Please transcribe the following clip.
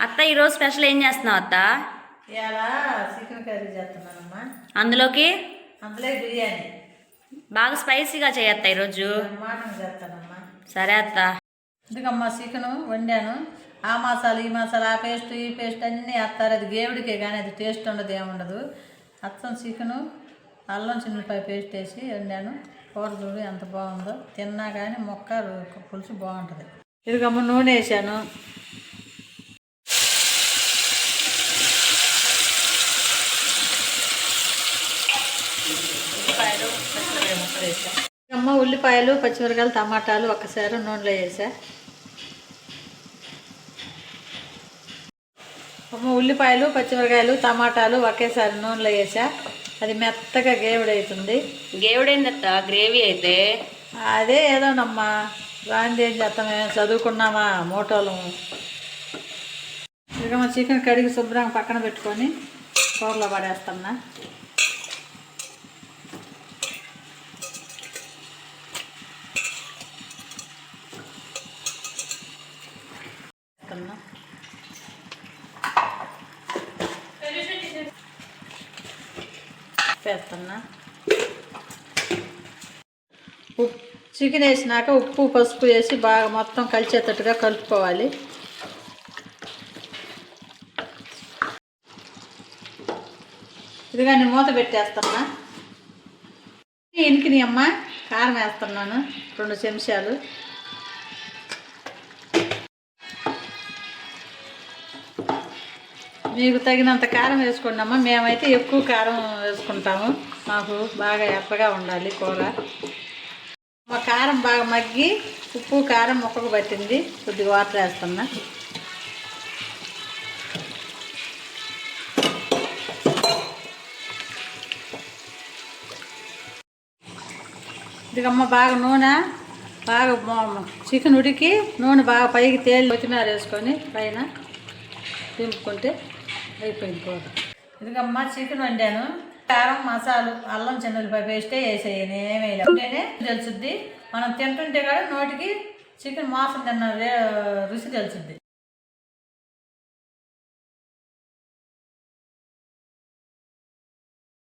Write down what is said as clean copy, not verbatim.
అత్త ఈరోజు స్పెషల్ ఏం చేస్తున్నావు అత్త? ఇలా చికెన్ కర్రీ చేస్తున్నానమ్మా. అందులోకి బిర్యానీ బాగా స్పైసీగా చేయత్తా ఈరోజు. మటన్ చేస్తానమ్మా. సరే అత్త. ఎందుకమ్మా చికెన్ వండాను. ఆ మసాలా ఈ మసాలా ఆ పేస్ట్ ఈ పేస్ట్ అన్నీ వేస్తారు. అది దేవుడికే కానీ అది టేస్ట్ ఉండదు, ఏముండదు. అచ్చం చికెను అల్లం చిన్నపాయ పేస్ట్ వేసి వండాను. కూర చూడు ఎంత బాగుందో. తిన్నా కానీ పులుసు బాగుంటుంది. ఇదిగమ్మ నూనె వేసాను. అమ్మ ఉల్లిపాయలు పచ్చిమిరకాయలు టమాటాలు ఒక్కసారి నూనెలో వేసా. అమ్మ ఉల్లిపాయలు పచ్చిమిరకాయలు టమాటాలు ఒకేసారి నూనెలో వేసా. అది మెత్తగా గేవుడవుతుంది. గేవుడైందత్త గ్రేవీ అయితే. అదే ఏదోనమ్మా, రాంది ఏం చేస్తామే, చదువుకున్నామా మోటోలు. ఇక మా చికెన్ కడిగి శుభ్రంగా పక్కన పెట్టుకొని కూరలో పడేస్తున్నా. వేస్తున్నా. చికెన్ వేసినాక ఉప్పు పసుపు వేసి బాగా మొత్తం కలిసేటట్టుగా కలుపుకోవాలి. ఇదిగా నేను మూత పెట్టేస్తున్నా. ఇనికి అమ్మ కారం వేస్తున్నాను 2 చెంచాలు. మీకు తగినంత కారం వేసుకోండి అమ్మ. మేమైతే ఎక్కువ కారం వేసుకుంటాము. మాకు బాగా ఎర్రగా ఉండాలి కూర. మా కారం బాగా మగ్గి ఉప్పు కారం ముక్కకు పట్టింది. కొద్దిగా వాటర్ వేస్తున్నా. ఇదిగమ్మ బాగా నూనె బాగా చికెన్ ఉడికి నూనె బాగా పైకి తేలి కొత్తిమీర వేసుకొని పైన దింపుకుంటే అయిపోయింది కూర. ఇదిగమ్మ చికెన్ వండాను. కారం మసాలు అల్లం చిన్నులపాయ పేస్టే వేసేయి, నేనేమి వేయలేంటేనే తెలుసుద్ది. మనం తింటుంటే కూడా నోటికి చికెన్ మాసం తిన్న రుచి తెలుసుద్ది.